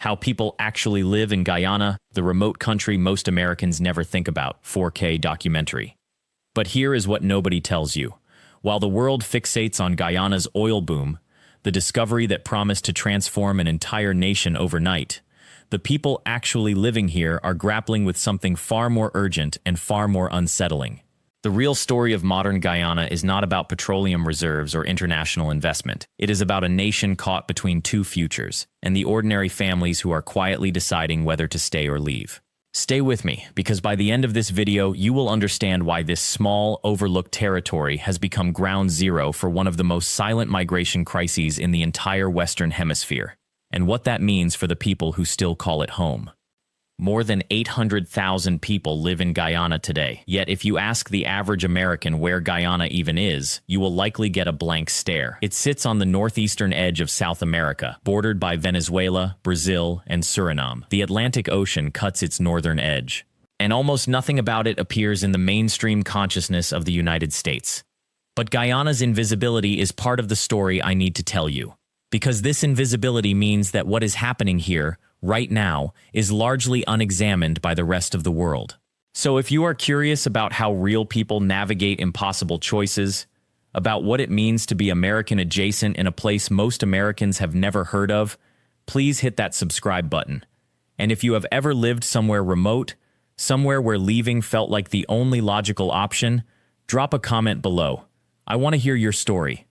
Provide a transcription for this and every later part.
How people actually live in Guyana, the remote country most Americans never think about, 4K documentary. But here is what nobody tells you. While the world fixates on Guyana's oil boom, the discovery that promised to transform an entire nation overnight, the people actually living here are grappling with something far more urgent and far more unsettling. The real story of modern Guyana is not about petroleum reserves or international investment. It is about a nation caught between two futures, and the ordinary families who are quietly deciding whether to stay or leave. Stay with me, because by the end of this video, you will understand why this small, overlooked territory has become ground zero for one of the most silent migration crises in the entire Western Hemisphere, and what that means for the people who still call it home. More than 800,000 people live in Guyana today, yet if you ask the average American where Guyana even is, you will likely get a blank stare. It sits on the northeastern edge of South America, bordered by Venezuela, Brazil, and Suriname. The Atlantic Ocean cuts its northern edge, and almost nothing about it appears in the mainstream consciousness of the United States. But Guyana's invisibility is part of the story I need to tell you, because this invisibility means that what is happening here right now is largely unexamined by the rest of the world. So if you are curious about how real people navigate impossible choices, about what it means to be American adjacent in a place most Americans have never heard of, please hit that subscribe button. And if you have ever lived somewhere remote, somewhere where leaving felt like the only logical option, drop a comment below. I want to hear your story.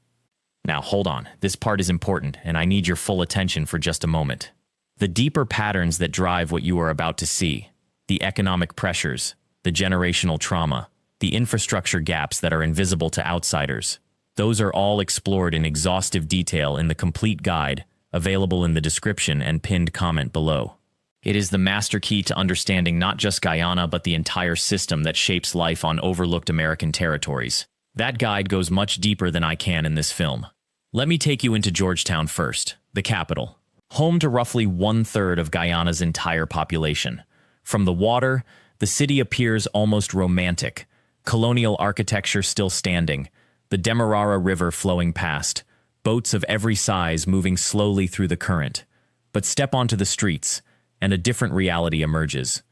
Now hold on, this part is important, and I need your full attention for just a moment. The deeper patterns that drive what you are about to see, the economic pressures, the generational trauma, the infrastructure gaps that are invisible to outsiders, those are all explored in exhaustive detail in the complete guide, available in the description and pinned comment below. It is the master key to understanding not just Guyana but the entire system that shapes life on overlooked American territories. That guide goes much deeper than I can in this film. Let me take you into Georgetown first, the capital. Home to roughly 1/3 of Guyana's entire population. From the water, the city appears almost romantic, colonial architecture still standing, the Demerara River flowing past, boats of every size moving slowly through the current. But step onto the streets, and a different reality emerges.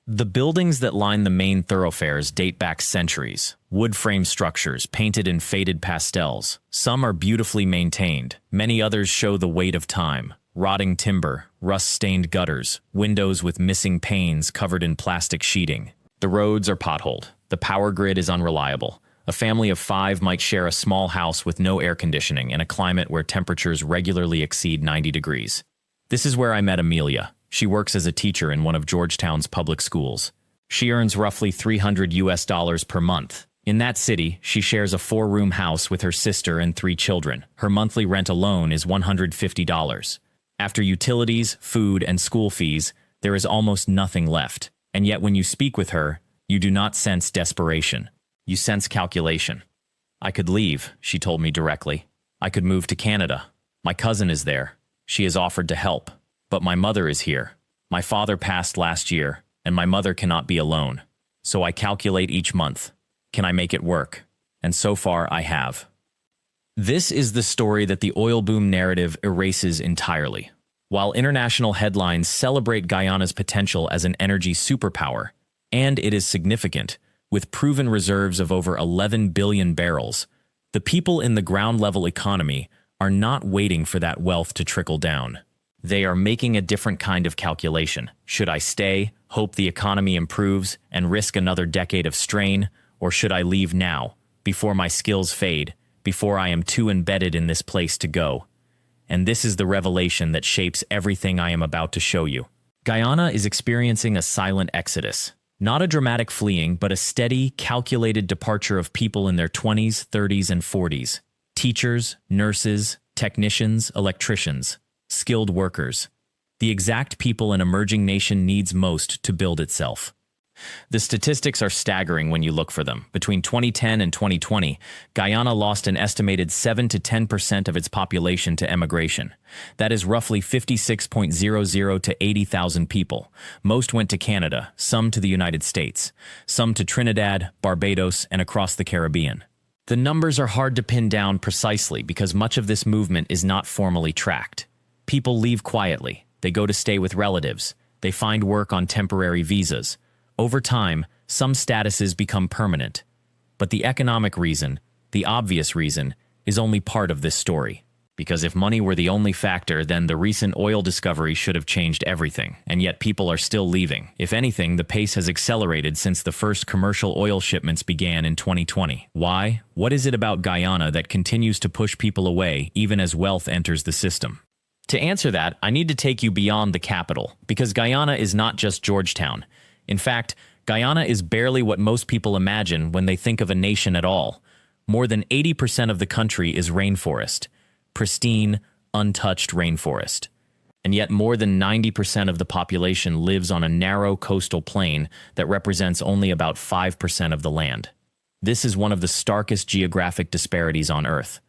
The buildings that line the main thoroughfares date back centuries. Wood frame structures painted in faded pastels. Some are beautifully maintained. Many others show the weight of time. Rotting timber, rust-stained gutters, windows with missing panes covered in plastic sheeting. The roads are potholed. The power grid is unreliable. A family of 5 might share a small house with no air conditioning in a climate where temperatures regularly exceed 90 degrees. This is where I met Amelia. She works as a teacher in one of Georgetown's public schools. She earns roughly $300 per month. In that city, she shares a 4-room house with her sister and 3 children. Her monthly rent alone is $150. After utilities, food, and school fees, there is almost nothing left. And yet when you speak with her, you do not sense desperation. You sense calculation. I could leave, she told me directly. I could move to Canada. My cousin is there. She has offered to help. But my mother is here. My father passed last year, and my mother cannot be alone. So I calculate each month. Can I make it work? And so far, I have. This is the story that the oil boom narrative erases entirely. While international headlines celebrate Guyana's potential as an energy superpower, and it is significant, with proven reserves of over 11 billion barrels, the people in the ground-level economy are not waiting for that wealth to trickle down. They are making a different kind of calculation. Should I stay, hope the economy improves, and risk another decade of strain, or should I leave now, before my skills fade, before I am too embedded in this place to go? And this is the revelation that shapes everything I am about to show you. Guyana is experiencing a silent exodus. Not a dramatic fleeing, but a steady, calculated departure of people in their 20s, 30s, and 40s. Teachers, nurses, technicians, electricians. Skilled workers, the exact people an emerging nation needs most to build itself. The statistics are staggering when you look for them. Between 2010 and 2020, Guyana lost an estimated 7 to 10% of its population to emigration. That is roughly 56,000 to 80,000 people. Most went to Canada, some to the United States, some to Trinidad, Barbados, and across the Caribbean. The numbers are hard to pin down precisely because much of this movement is not formally tracked. People leave quietly. They go to stay with relatives. They find work on temporary visas. Over time, some statuses become permanent. But the economic reason, the obvious reason, is only part of this story. Because if money were the only factor, then the recent oil discovery should have changed everything, and yet people are still leaving. If anything, the pace has accelerated since the first commercial oil shipments began in 2020. Why? What is it about Guyana that continues to push people away even as wealth enters the system? To answer that, I need to take you beyond the capital, because Guyana is not just Georgetown. In fact, Guyana is barely what most people imagine when they think of a nation at all. More than 80% of the country is rainforest. Pristine, untouched rainforest. And yet more than 90% of the population lives on a narrow coastal plain that represents only about 5% of the land. This is one of the starkest geographic disparities on Earth.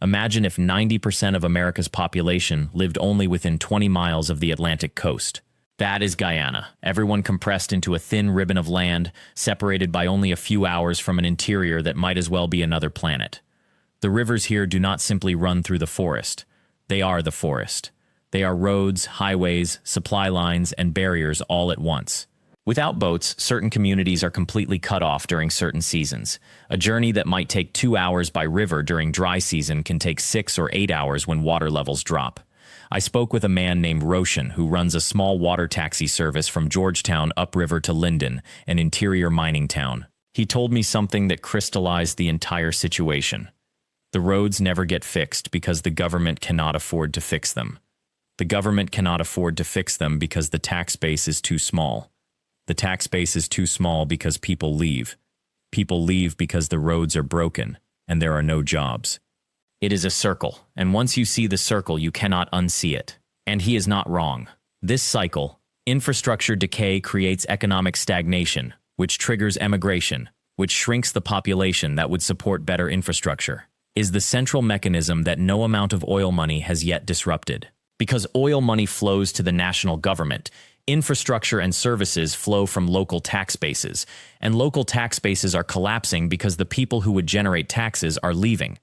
Imagine if 90% of America's population lived only within 20 miles of the Atlantic coast. That is Guyana, everyone compressed into a thin ribbon of land, separated by only a few hours from an interior that might as well be another planet. The rivers here do not simply run through the forest. They are the forest. They are roads, highways, supply lines, and barriers all at once. Without boats, certain communities are completely cut off during certain seasons. A journey that might take 2 hours by river during dry season can take 6 or 8 hours when water levels drop. I spoke with a man named Roshan who runs a small water taxi service from Georgetown upriver to Linden, an interior mining town. He told me something that crystallized the entire situation. The roads never get fixed because the government cannot afford to fix them. The government cannot afford to fix them because the tax base is too small. The tax base is too small because people leave. People leave because the roads are broken and there are no jobs. It is a circle, and once you see the circle, you cannot unsee it. And he is not wrong. This cycle, infrastructure decay, creates economic stagnation, which triggers emigration, which shrinks the population that would support better infrastructure, is the central mechanism that no amount of oil money has yet disrupted. Because oil money flows to the national government, infrastructure and services flow from local tax bases, and local tax bases are collapsing because the people who would generate taxes are leaving.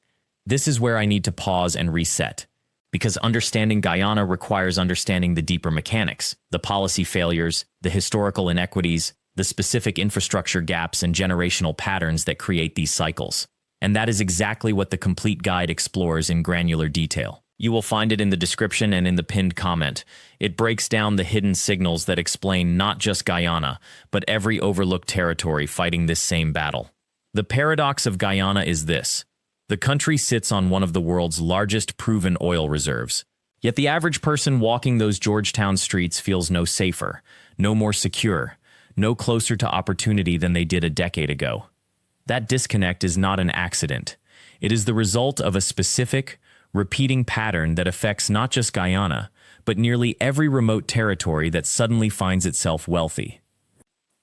This is where I need to pause and reset. Because understanding Guyana requires understanding the deeper mechanics, the policy failures, the historical inequities, the specific infrastructure gaps and generational patterns that create these cycles. And that is exactly what the complete guide explores in granular detail. You will find it in the description and in the pinned comment. It breaks down the hidden signals that explain not just Guyana, but every overlooked territory fighting this same battle. The paradox of Guyana is this. The country sits on one of the world's largest proven oil reserves. Yet the average person walking those Georgetown streets feels no safer, no more secure, no closer to opportunity than they did a decade ago. That disconnect is not an accident. It is the result of a specific, repeating pattern that affects not just Guyana, but nearly every remote territory that suddenly finds itself wealthy.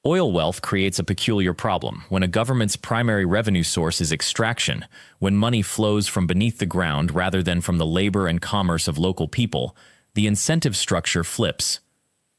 Oil wealth creates a peculiar problem. When a government's primary revenue source is extraction, when money flows from beneath the ground rather than from the labor and commerce of local people, the incentive structure flips.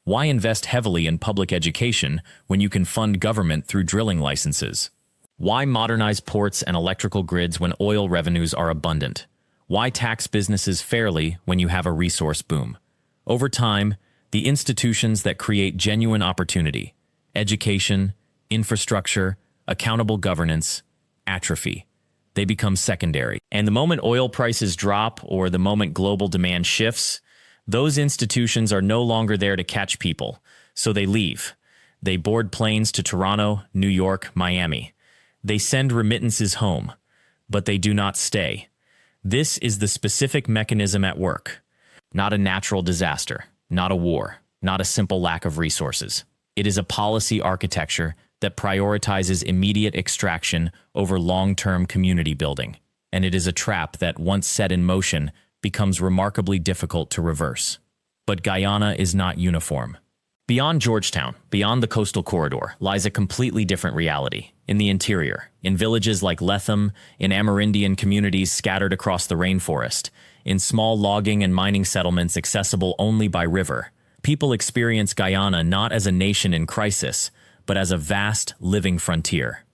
Why invest heavily in public education when you can fund government through drilling licenses? Why modernize ports and electrical grids when oil revenues are abundant? Why tax businesses fairly when you have a resource boom? Over time, the institutions that create genuine opportunity, education, infrastructure, accountable governance, atrophy. They become secondary. And the moment oil prices drop or the moment global demand shifts, those institutions are no longer there to catch people, so they leave. They board planes to Toronto, New York, Miami. They send remittances home, but they do not stay. This is the specific mechanism at work. Not a natural disaster, not a war, not a simple lack of resources. It is a policy architecture that prioritizes immediate extraction over long-term community building. And it is a trap that, once set in motion, becomes remarkably difficult to reverse. But Guyana is not uniform. Beyond Georgetown, beyond the coastal corridor, lies a completely different reality. In the interior, in villages like Lethem, in Amerindian communities scattered across the rainforest, in small logging and mining settlements accessible only by river, people experience Guyana not as a nation in crisis, but as a vast, living frontier.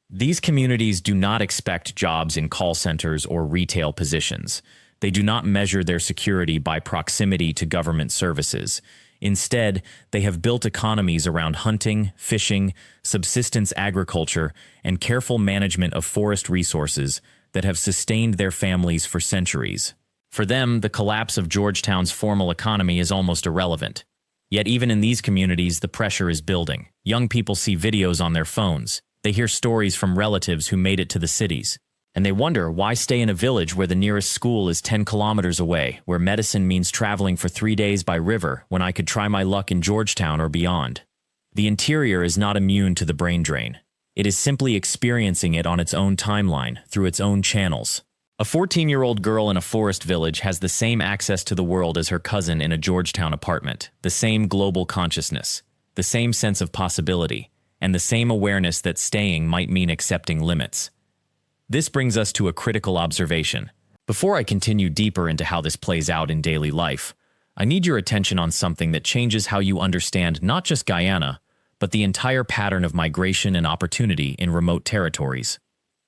These communities do not expect jobs in call centers or retail positions. They do not measure their security by proximity to government services. Instead, they have built economies around hunting, fishing, subsistence agriculture, and careful management of forest resources that have sustained their families for centuries. For them, the collapse of Georgetown's formal economy is almost irrelevant. Yet even in these communities, the pressure is building. Young people see videos on their phones. They hear stories from relatives who made it to the cities. And they wonder, why stay in a village where the nearest school is 10 kilometers away, where medicine means traveling for 3 days by river, when I could try my luck in Georgetown or beyond? The interior is not immune to the brain drain. It is simply experiencing it on its own timeline, through its own channels. A 14-year-old girl in a forest village has the same access to the world as her cousin in a Georgetown apartment, the same global consciousness, the same sense of possibility, and the same awareness that staying might mean accepting limits. This brings us to a critical observation. Before I continue deeper into how this plays out in daily life, I need your attention on something that changes how you understand not just Guyana, but the entire pattern of migration and opportunity in remote territories.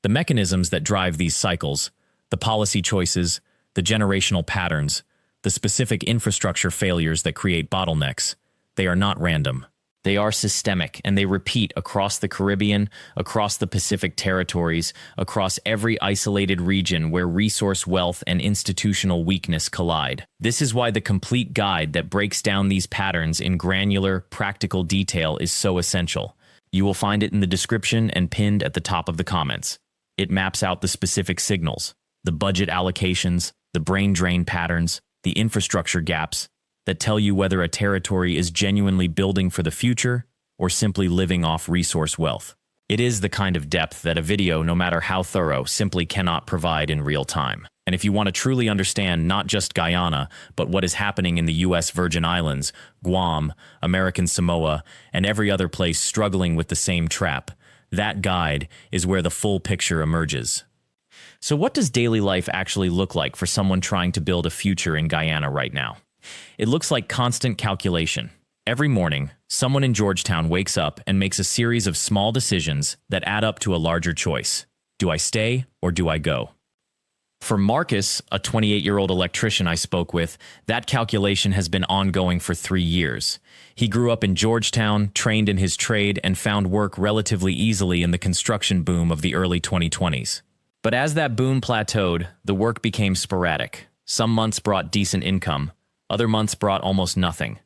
The mechanisms that drive these cycles, the policy choices, the generational patterns, the specific infrastructure failures that create bottlenecks, they are not random. They are systemic, and they repeat across the Caribbean, across the Pacific territories, across every isolated region where resource wealth and institutional weakness collide. This is why the complete guide that breaks down these patterns in granular, practical detail is so essential. You will find it in the description and pinned at the top of the comments. It maps out the specific signals, the budget allocations, the brain drain patterns, the infrastructure gaps, that tell you whether a territory is genuinely building for the future or simply living off resource wealth. It is the kind of depth that a video, no matter how thorough, simply cannot provide in real time. And if you want to truly understand not just Guyana, but what is happening in the U.S. Virgin Islands, Guam, American Samoa, and every other place struggling with the same trap, that guide is where the full picture emerges. So what does daily life actually look like for someone trying to build a future in Guyana right now? It looks like constant calculation. Every morning, someone in Georgetown wakes up and makes a series of small decisions that add up to a larger choice. Do I stay or do I go? For Marcus, a 28-year-old electrician I spoke with, that calculation has been ongoing for 3 years. He grew up in Georgetown, trained in his trade, and found work relatively easily in the construction boom of the early 2020s. But as that boom plateaued, the work became sporadic. Some months brought decent income. Other months brought almost nothing.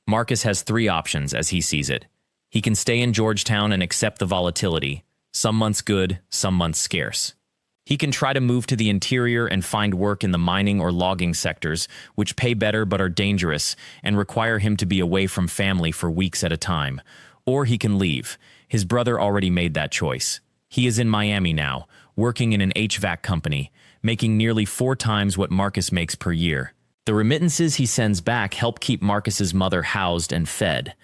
Marcus has 3 options as he sees it. He can stay in Georgetown and accept the volatility, some months good, some months scarce. He can try to move to the interior and find work in the mining or logging sectors, which pay better but are dangerous and require him to be away from family for weeks at a time. Or he can leave. His brother already made that choice. He is in Miami now, working in an HVAC company, making nearly 4 times what Marcus makes per year. The remittances he sends back help keep Marcus's mother housed and fed.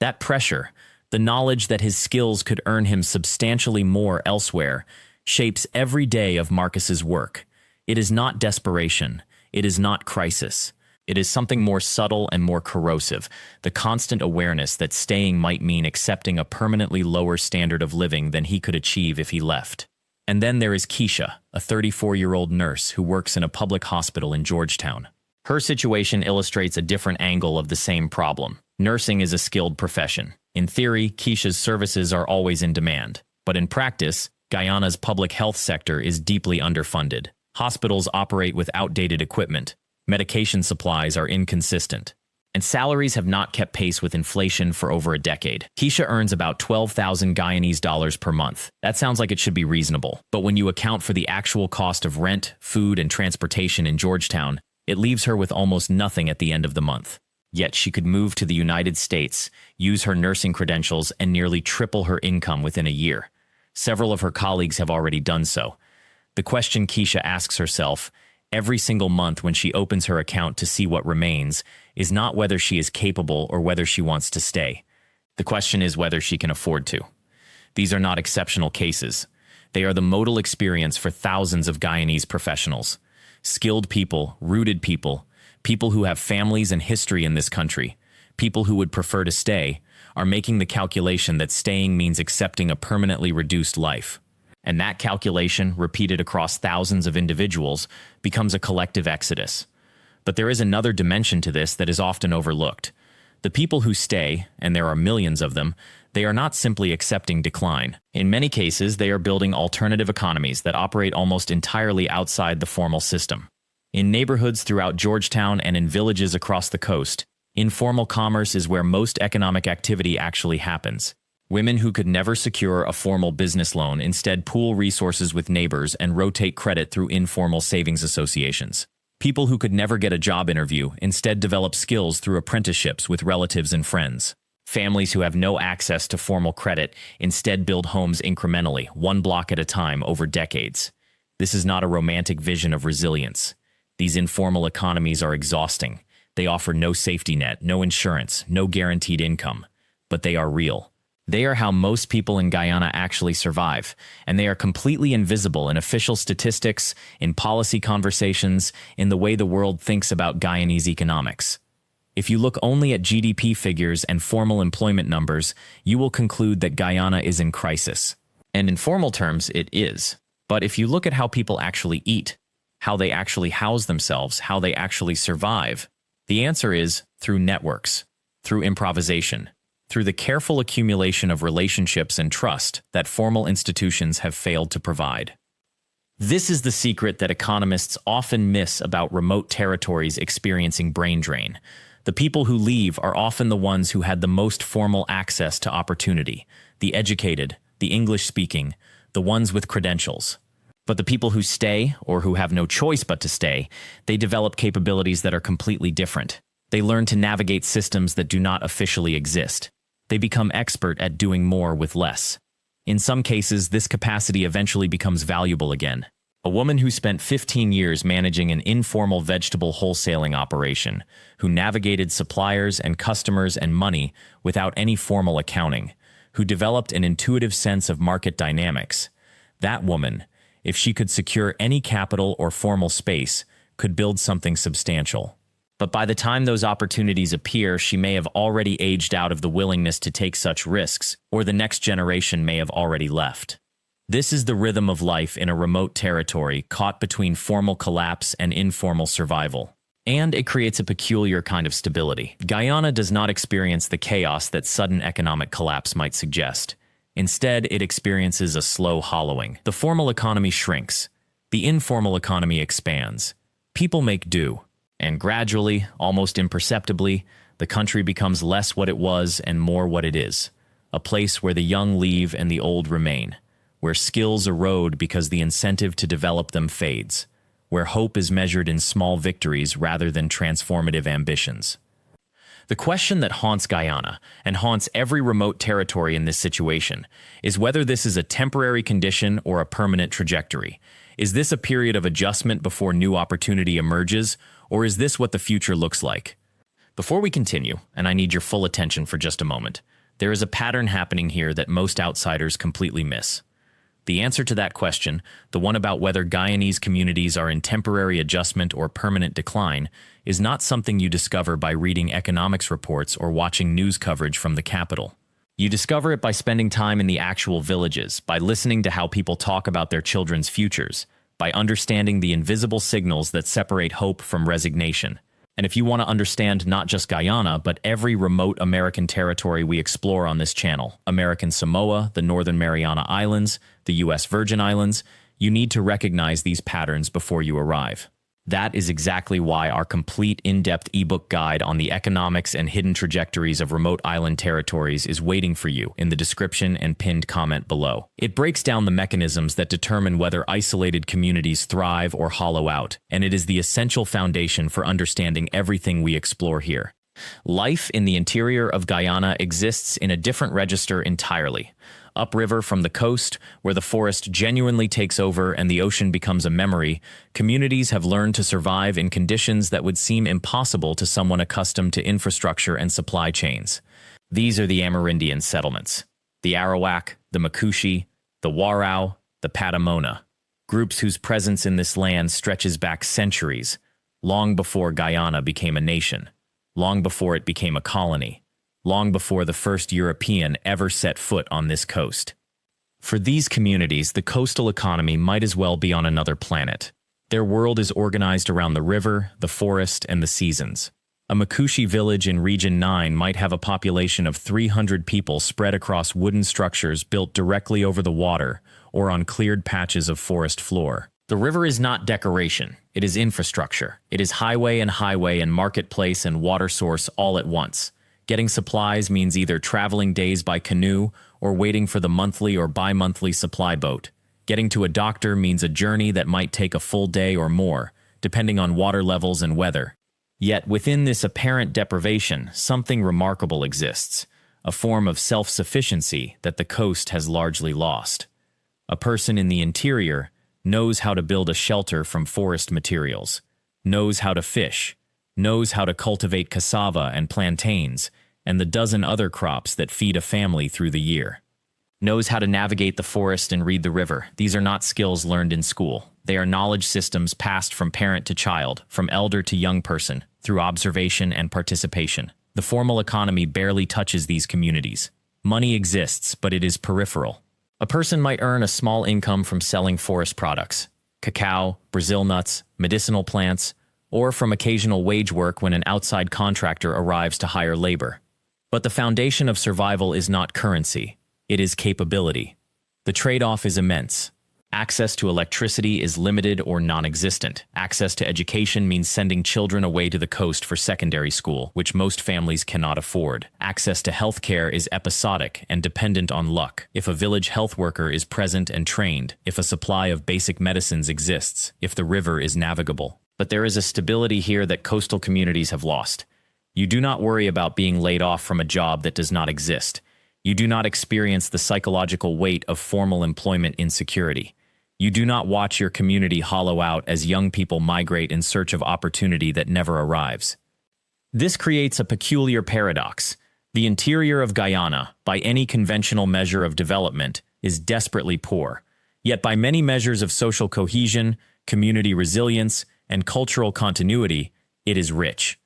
That pressure, the knowledge that his skills could earn him substantially more elsewhere, shapes every day of Marcus's work. It is not desperation. It is not crisis. It is something more subtle and more corrosive, the constant awareness that staying might mean accepting a permanently lower standard of living than he could achieve if he left. And then there is Keisha, a 34-year-old nurse who works in a public hospital in Georgetown. Her situation illustrates a different angle of the same problem. Nursing is a skilled profession. In theory, Keisha's services are always in demand. But in practice, Guyana's public health sector is deeply underfunded. Hospitals operate with outdated equipment. Medication supplies are inconsistent. And salaries have not kept pace with inflation for over a decade. Keisha earns about 12,000 Guyanese dollars per month. That sounds like it should be reasonable. But when you account for the actual cost of rent, food, and transportation in Georgetown, it leaves her with almost nothing at the end of the month. Yet she could move to the United States, use her nursing credentials, and nearly triple her income within a year. Several of her colleagues have already done so. The question Keisha asks herself every single month when she opens her account to see what remains is not whether she is capable or whether she wants to stay. The question is whether she can afford to. These are not exceptional cases. They are the modal experience for thousands of Guyanese professionals. Skilled people, rooted people, people who have families and history in this country, people who would prefer to stay, are making the calculation that staying means accepting a permanently reduced life. And that calculation, repeated across thousands of individuals, becomes a collective exodus. But there is another dimension to this that is often overlooked. The people who stay, and there are millions of them, they are not simply accepting decline. In many cases, they are building alternative economies that operate almost entirely outside the formal system. In neighborhoods throughout Georgetown and in villages across the coast, informal commerce is where most economic activity actually happens. Women who could never secure a formal business loan instead pool resources with neighbors and rotate credit through informal savings associations. People who could never get a job interview instead develop skills through apprenticeships with relatives and friends. Families who have no access to formal credit instead build homes incrementally, one block at a time over decades. This is not a romantic vision of resilience. These informal economies are exhausting. They offer no safety net, no insurance, no guaranteed income. But they are real. They are how most people in Guyana actually survive, and they are completely invisible in official statistics, in policy conversations, in the way the world thinks about Guyanese economics. If you look only at GDP figures and formal employment numbers, you will conclude that Guyana is in crisis. And in formal terms, it is. But if you look at how people actually eat, how they actually house themselves, how they actually survive, the answer is through networks, through improvisation, through the careful accumulation of relationships and trust that formal institutions have failed to provide. This is the secret that economists often miss about remote territories experiencing brain drain. The people who leave are often the ones who had the most formal access to opportunity, the educated, the English-speaking, the ones with credentials. But the people who stay, or who have no choice but to stay, they develop capabilities that are completely different. They learn to navigate systems that do not officially exist. They become expert at doing more with less. In some cases, this capacity eventually becomes valuable again. A woman who spent 15 years managing an informal vegetable wholesaling operation, who navigated suppliers and customers and money without any formal accounting, who developed an intuitive sense of market dynamics. That woman, if she could secure any capital or formal space, could build something substantial. But by the time those opportunities appear, she may have already aged out of the willingness to take such risks, or the next generation may have already left. This is the rhythm of life in a remote territory caught between formal collapse and informal survival. And it creates a peculiar kind of stability. Guyana does not experience the chaos that sudden economic collapse might suggest. Instead, it experiences a slow hollowing. The formal economy shrinks. The informal economy expands. People make do. And gradually, almost imperceptibly, the country becomes less what it was and more what it is. A place where the young leave and the old remain. Where skills erode because the incentive to develop them fades. Where hope is measured in small victories rather than transformative ambitions. The question that haunts Guyana, and haunts every remote territory in this situation, is whether this is a temporary condition or a permanent trajectory. Is this a period of adjustment before new opportunity emerges, or is this what the future looks like? Before we continue, and I need your full attention for just a moment, there is a pattern happening here that most outsiders completely miss. The answer to that question, the one about whether Guyanese communities are in temporary adjustment or permanent decline, is not something you discover by reading economics reports or watching news coverage from the capital. You discover it by spending time in the actual villages, by listening to how people talk about their children's futures, by understanding the invisible signals that separate hope from resignation. And if you want to understand not just Guyana, but every remote American territory we explore on this channel, American Samoa, the Northern Mariana Islands, the U.S. Virgin Islands, you need to recognize these patterns before you arrive. That is exactly why our complete in-depth ebook guide on the economics and hidden trajectories of remote island territories is waiting for you in the description and pinned comment below. It breaks down the mechanisms that determine whether isolated communities thrive or hollow out, and it is the essential foundation for understanding everything we explore here. Life in the interior of Guyana exists in a different register entirely. Upriver from the coast, where the forest genuinely takes over and the ocean becomes a memory, communities have learned to survive in conditions that would seem impossible to someone accustomed to infrastructure and supply chains. These are the Amerindian settlements. The Arawak, the Makushi, the Warao, the Patamona. Groups whose presence in this land stretches back centuries, long before Guyana became a nation, long before it became a colony, long before the first European ever set foot on this coast. For these communities, the coastal economy might as well be on another planet. Their world is organized around the river, the forest, and the seasons. A Makushi village in Region 9 might have a population of 300 people spread across wooden structures built directly over the water or on cleared patches of forest floor. The river is not decoration, it is infrastructure. It is highway and marketplace and water source all at once. Getting supplies means either traveling days by canoe or waiting for the monthly or bi-monthly supply boat. Getting to a doctor means a journey that might take a full day or more, depending on water levels and weather. Yet within this apparent deprivation, something remarkable exists, a form of self-sufficiency that the coast has largely lost. A person in the interior knows how to build a shelter from forest materials, knows how to fish, knows how to cultivate cassava and plantains, and the dozen other crops that feed a family through the year. Knows how to navigate the forest and read the river. These are not skills learned in school. They are knowledge systems passed from parent to child, from elder to young person, through observation and participation. The formal economy barely touches these communities. Money exists, but it is peripheral. A person might earn a small income from selling forest products, cacao, Brazil nuts, medicinal plants, or from occasional wage work when an outside contractor arrives to hire labor. But the foundation of survival is not currency. It is capability. The trade-off is immense. Access to electricity is limited or non-existent. Access to education means sending children away to the coast for secondary school, which most families cannot afford. Access to healthcare is episodic and dependent on luck. If a village health worker is present and trained, if a supply of basic medicines exists, if the river is navigable. But there is a stability here that coastal communities have lost. You do not worry about being laid off from a job that does not exist. You do not experience the psychological weight of formal employment insecurity. You do not watch your community hollow out as young people migrate in search of opportunity that never arrives. This creates a peculiar paradox. The interior of Guyana, by any conventional measure of development, is desperately poor. Yet by many measures of social cohesion, community resilience, and cultural continuity, it is rich.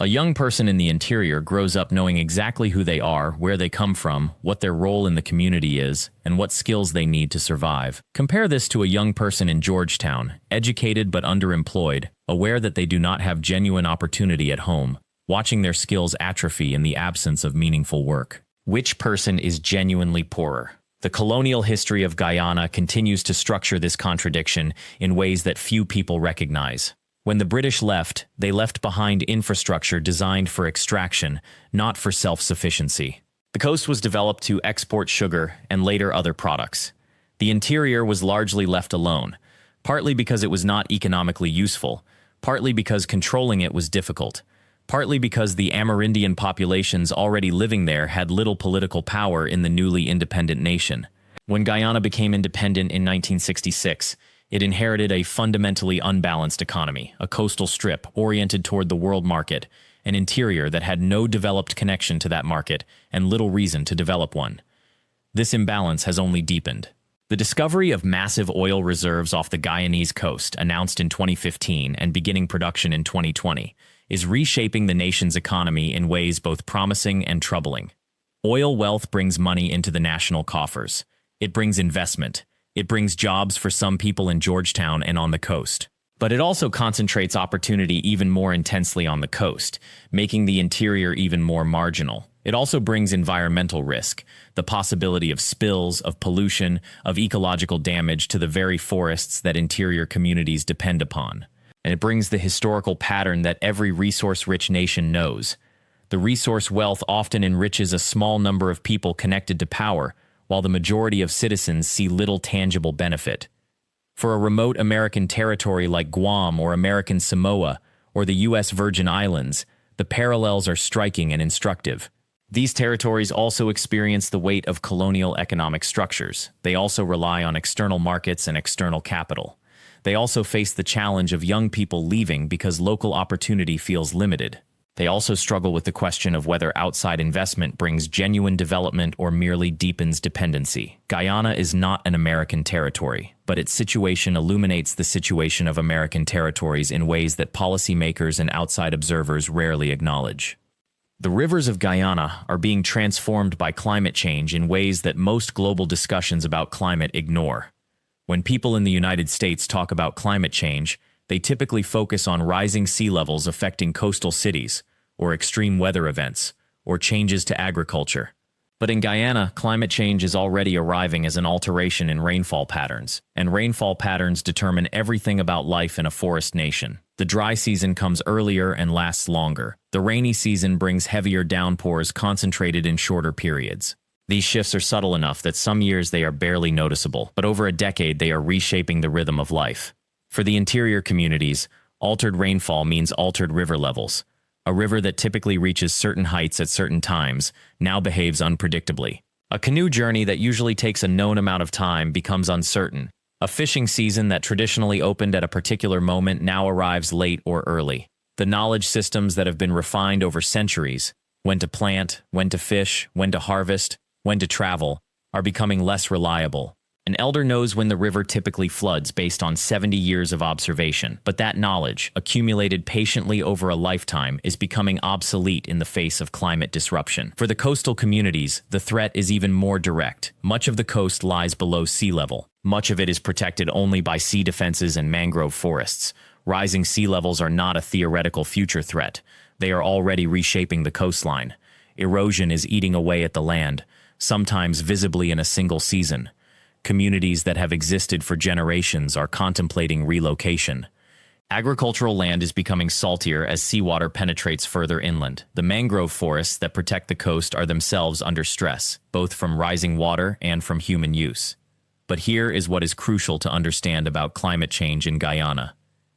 A young person in the interior grows up knowing exactly who they are, where they come from, what their role in the community is, and what skills they need to survive. Compare this to a young person in Georgetown, educated but underemployed, aware that they do not have genuine opportunity at home, watching their skills atrophy in the absence of meaningful work. Which person is genuinely poorer? The colonial history of Guyana continues to structure this contradiction in ways that few people recognize. When the British left, they left behind infrastructure designed for extraction, not for self-sufficiency. The coast was developed to export sugar and later other products. The interior was largely left alone, partly because it was not economically useful, partly because controlling it was difficult, partly because the Amerindian populations already living there had little political power in the newly independent nation. When Guyana became independent in 1966, it inherited a fundamentally unbalanced economy, a coastal strip oriented toward the world market, an interior that had no developed connection to that market and little reason to develop one. This imbalance has only deepened. The discovery of massive oil reserves off the Guyanese coast, announced in 2015 and beginning production in 2020, is reshaping the nation's economy in ways both promising and troubling. Oil wealth brings money into the national coffers. It brings investment. It brings jobs for some people in Georgetown and on the coast. But it also concentrates opportunity even more intensely on the coast, making the interior even more marginal. It also brings environmental risk, the possibility of spills, of pollution, of ecological damage to the very forests that interior communities depend upon. And it brings the historical pattern that every resource-rich nation knows. The resource wealth often enriches a small number of people connected to power, while the majority of citizens see little tangible benefit. For a remote American territory like Guam or American Samoa or the U.S. Virgin Islands, the parallels are striking and instructive. These territories also experience the weight of colonial economic structures. They also rely on external markets and external capital. They also face the challenge of young people leaving because local opportunity feels limited. They also struggle with the question of whether outside investment brings genuine development or merely deepens dependency. Guyana is not an American territory, but its situation illuminates the situation of American territories in ways that policymakers and outside observers rarely acknowledge. The rivers of Guyana are being transformed by climate change in ways that most global discussions about climate ignore. When people in the United States talk about climate change, they typically focus on rising sea levels affecting coastal cities, or extreme weather events, or changes to agriculture. But in Guyana, climate change is already arriving as an alteration in rainfall patterns, and rainfall patterns determine everything about life in a forest nation. The dry season comes earlier and lasts longer. The rainy season brings heavier downpours concentrated in shorter periods. These shifts are subtle enough that some years they are barely noticeable, but over a decade they are reshaping the rhythm of life. For the interior communities, altered rainfall means altered river levels. A river that typically reaches certain heights at certain times now behaves unpredictably. A canoe journey that usually takes a known amount of time becomes uncertain. A fishing season that traditionally opened at a particular moment now arrives late or early. The knowledge systems that have been refined over centuries, when to plant, when to fish, when to harvest, when to travel, are becoming less reliable. An elder knows when the river typically floods based on 70 years of observation, but that knowledge, accumulated patiently over a lifetime, is becoming obsolete in the face of climate disruption. For the coastal communities, the threat is even more direct. Much of the coast lies below sea level. Much of it is protected only by sea defenses and mangrove forests. Rising sea levels are not a theoretical future threat. They are already reshaping the coastline. Erosion is eating away at the land, sometimes visibly in a single season. Communities that have existed for generations are contemplating relocation. Agricultural land is becoming saltier as seawater penetrates further inland. The mangrove forests that protect the coast are themselves under stress, both from rising water and from human use. But here is what is crucial to understand about climate change in Guyana.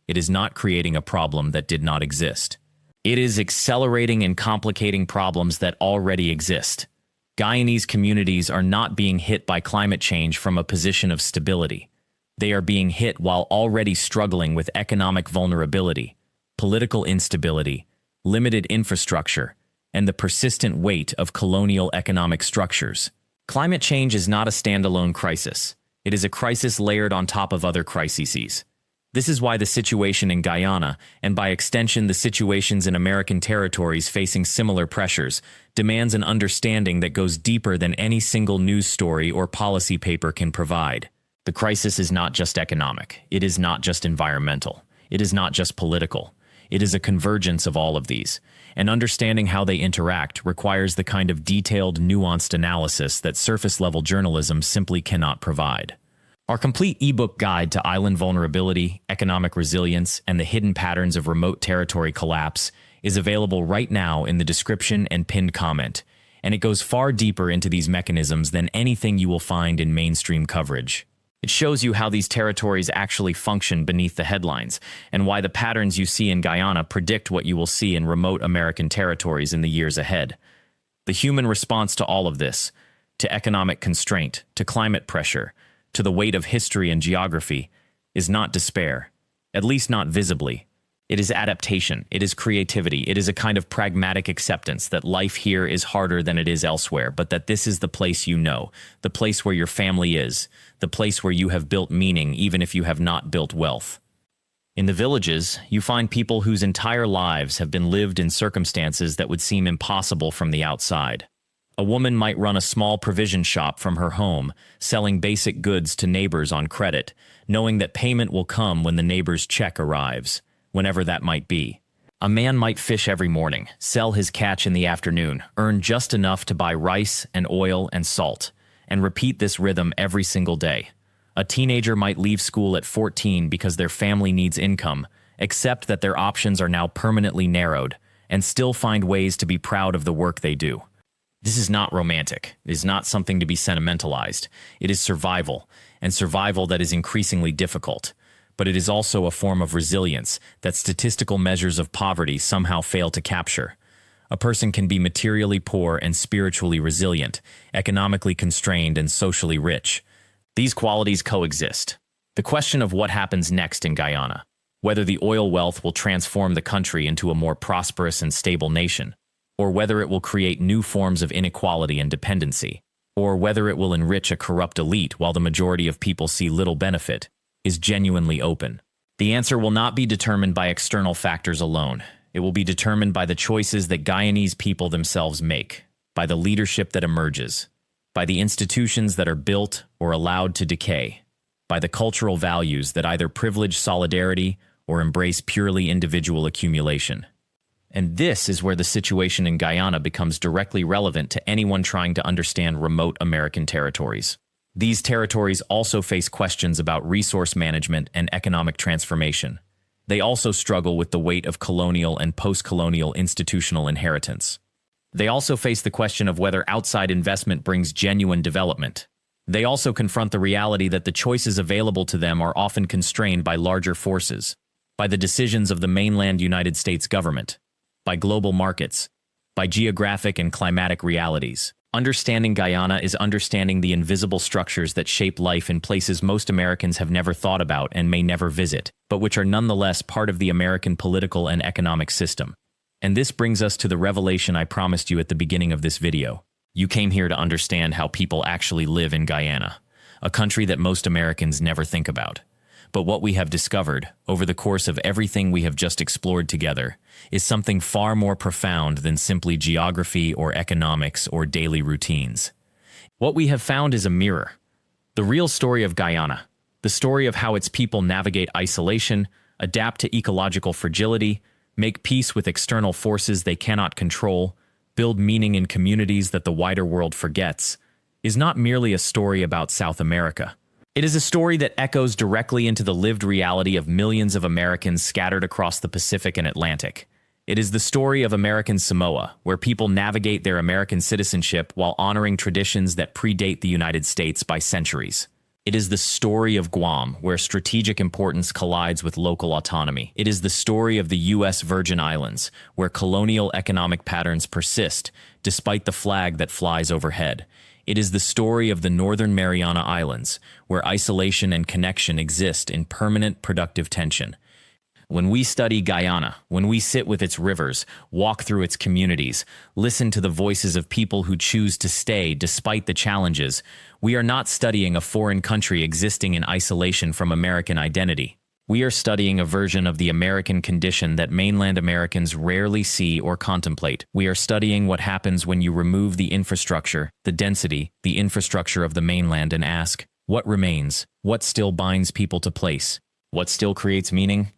It is not creating a problem that did not exist. It is accelerating and complicating problems that already exist. Guyanese communities are not being hit by climate change from a position of stability. They are being hit while already struggling with economic vulnerability, political instability, limited infrastructure, and the persistent weight of colonial economic structures. Climate change is not a standalone crisis. It is a crisis layered on top of other crises. This is why the situation in Guyana, and by extension the situations in American territories facing similar pressures, demands an understanding that goes deeper than any single news story or policy paper can provide. The crisis is not just economic. It is not just environmental. It is not just political. It is a convergence of all of these, and understanding how they interact requires the kind of detailed, nuanced analysis that surface-level journalism simply cannot provide. Our complete ebook guide to island vulnerability, economic resilience, and the hidden patterns of remote territory collapse is available right now in the description and pinned comment, and it goes far deeper into these mechanisms than anything you will find in mainstream coverage. It shows you how these territories actually function beneath the headlines, and why the patterns you see in Guyana predict what you will see in remote American territories in the years ahead. The human response to all of this, to economic constraint, to climate pressure, to the weight of history and geography, is not despair, at least not visibly. It is adaptation, it is creativity, it is a kind of pragmatic acceptance that life here is harder than it is elsewhere, but that this is the place you know, the place where your family is, the place where you have built meaning even if you have not built wealth. In the villages, you find people whose entire lives have been lived in circumstances that would seem impossible from the outside. A woman might run a small provision shop from her home, selling basic goods to neighbors on credit, knowing that payment will come when the neighbor's check arrives, whenever that might be. A man might fish every morning, sell his catch in the afternoon, earn just enough to buy rice and oil and salt, and repeat this rhythm every single day. A teenager might leave school at 14 because their family needs income, accept that their options are now permanently narrowed, and still find ways to be proud of the work they do. This is not romantic. It is not something to be sentimentalized. It is survival, and survival that is increasingly difficult. But it is also a form of resilience that statistical measures of poverty somehow fail to capture. A person can be materially poor and spiritually resilient, economically constrained and socially rich. These qualities coexist. The question of what happens next in Guyana, whether the oil wealth will transform the country into a more prosperous and stable nation, or whether it will create new forms of inequality and dependency, or whether it will enrich a corrupt elite while the majority of people see little benefit, is genuinely open. The answer will not be determined by external factors alone. It will be determined by the choices that Guyanese people themselves make, by the leadership that emerges, by the institutions that are built or allowed to decay, by the cultural values that either privilege solidarity or embrace purely individual accumulation. And this is where the situation in Guyana becomes directly relevant to anyone trying to understand remote American territories. These territories also face questions about resource management and economic transformation. They also struggle with the weight of colonial and post-colonial institutional inheritance. They also face the question of whether outside investment brings genuine development. They also confront the reality that the choices available to them are often constrained by larger forces, by the decisions of the mainland United States government, by global markets, by geographic and climatic realities. Understanding Guyana is understanding the invisible structures that shape life in places most Americans have never thought about and may never visit, but which are nonetheless part of the American political and economic system. And this brings us to the revelation I promised you at the beginning of this video. You came here to understand how people actually live in Guyana, a country that most Americans never think about. But what we have discovered, over the course of everything we have just explored together, is something far more profound than simply geography or economics or daily routines. What we have found is a mirror. The real story of Guyana, the story of how its people navigate isolation, adapt to ecological fragility, make peace with external forces they cannot control, build meaning in communities that the wider world forgets, is not merely a story about South America. It is a story that echoes directly into the lived reality of millions of Americans scattered across the Pacific and Atlantic. It is the story of American Samoa, where people navigate their American citizenship while honoring traditions that predate the United States by centuries. It is the story of Guam, where strategic importance collides with local autonomy. It is the story of the U.S. Virgin Islands, where colonial economic patterns persist, despite the flag that flies overhead. It is the story of the Northern Mariana Islands, where isolation and connection exist in permanent productive tension. When we study Guyana, when we sit with its rivers, walk through its communities, listen to the voices of people who choose to stay despite the challenges, we are not studying a foreign country existing in isolation from American identity. We are studying a version of the American condition that mainland Americans rarely see or contemplate. We are studying what happens when you remove the infrastructure, the density, the infrastructure of the mainland and ask, what remains? What still binds people to place? What still creates meaning?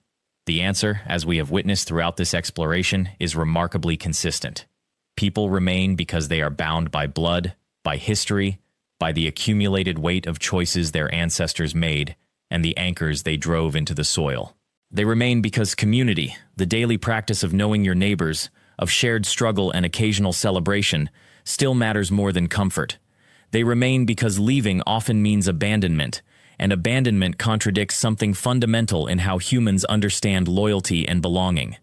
The answer, as we have witnessed throughout this exploration, is remarkably consistent. People remain because they are bound by blood, by history, by the accumulated weight of choices their ancestors made, and the anchors they drove into the soil. They remain because community, the daily practice of knowing your neighbors, of shared struggle and occasional celebration, still matters more than comfort. They remain because leaving often means abandonment, and abandonment contradicts something fundamental in how humans understand loyalty and belonging.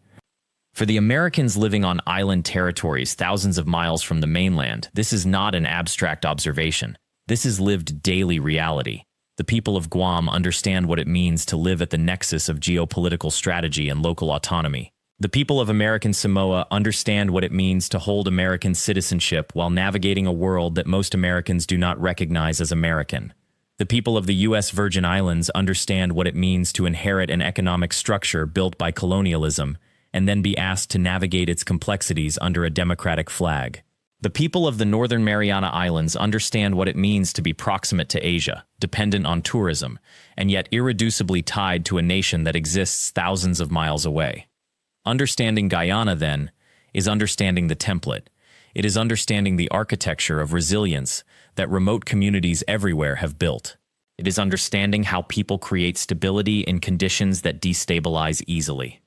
For the Americans living on island territories thousands of miles from the mainland, this is not an abstract observation. This is lived daily reality. The people of Guam understand what it means to live at the nexus of geopolitical strategy and local autonomy. The people of American Samoa understand what it means to hold American citizenship while navigating a world that most Americans do not recognize as American. The people of the U.S. Virgin Islands understand what it means to inherit an economic structure built by colonialism and then be asked to navigate its complexities under a democratic flag. The people of the Northern Mariana Islands understand what it means to be proximate to Asia, dependent on tourism, and yet irreducibly tied to a nation that exists thousands of miles away. Understanding Guyana, then, is understanding the template. It is understanding the architecture of resilience that remote communities everywhere have built. It is understanding how people create stability in conditions that destabilize easily.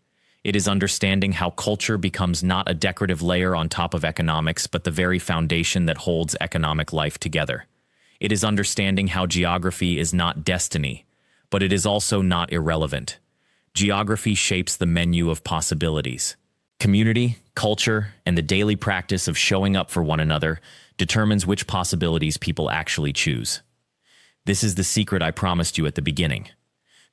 It is understanding how culture becomes not a decorative layer on top of economics, but the very foundation that holds economic life together. It is understanding how geography is not destiny, but it is also not irrelevant. Geography shapes the menu of possibilities. Community, culture, and the daily practice of showing up for one another determines which possibilities people actually choose. This is the secret I promised you at the beginning.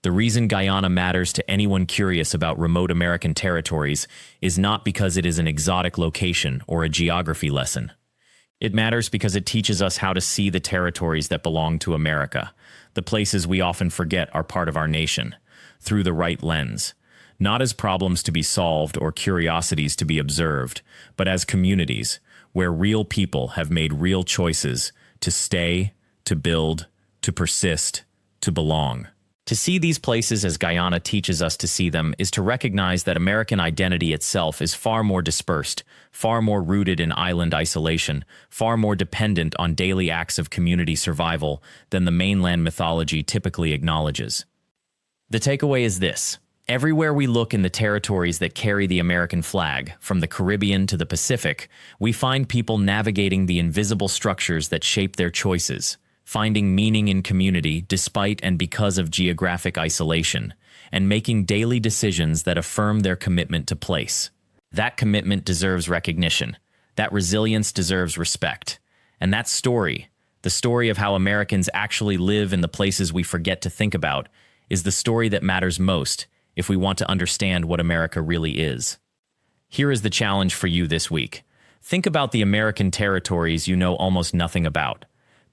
The reason Guyana matters to anyone curious about remote American territories is not because it is an exotic location or a geography lesson. It matters because it teaches us how to see the territories that belong to America, the places we often forget are part of our nation, through the right lens. not as problems to be solved or curiosities to be observed, but as communities where real people have made real choices to stay, to build, to persist, to belong. To see these places as Guyana teaches us to see them is to recognize that American identity itself is far more dispersed, far more rooted in island isolation, far more dependent on daily acts of community survival than the mainland mythology typically acknowledges. The takeaway is this: everywhere we look in the territories that carry the American flag, from the Caribbean to the Pacific, we find people navigating the invisible structures that shape their choices, finding meaning in community despite and because of geographic isolation, and making daily decisions that affirm their commitment to place. That commitment deserves recognition. That resilience deserves respect. And that story, the story of how Americans actually live in the places we forget to think about, is the story that matters most if we want to understand what America really is. Here is the challenge for you this week. Think about the American territories you know almost nothing about.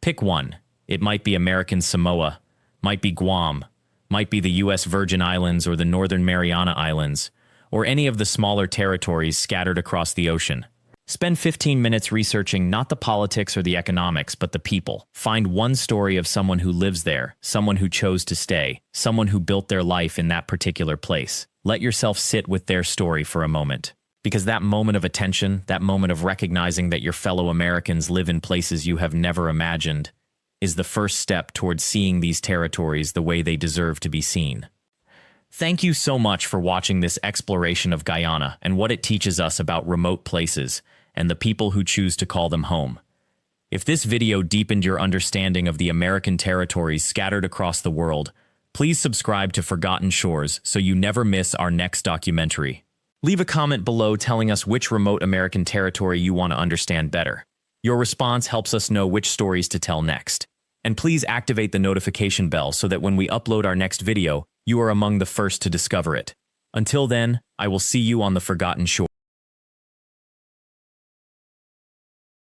Pick one. It might be American Samoa, might be Guam, might be the U.S. Virgin Islands or the Northern Mariana Islands, or any of the smaller territories scattered across the ocean. Spend 15 minutes researching not the politics or the economics, but the people. Find one story of someone who lives there, someone who chose to stay, someone who built their life in that particular place. Let yourself sit with their story for a moment. Because that moment of attention, that moment of recognizing that your fellow Americans live in places you have never imagined, is the first step towards seeing these territories the way they deserve to be seen. Thank you so much for watching this exploration of Guyana and what it teaches us about remote places and the people who choose to call them home. If this video deepened your understanding of the American territories scattered across the world, please subscribe to Forgotten Shores so you never miss our next documentary. Leave a comment below telling us which remote American territory you want to understand better. Your response helps us know which stories to tell next. And please activate the notification bell so that when we upload our next video, you are among the first to discover it. Until then, I will see you on the Forgotten Shore.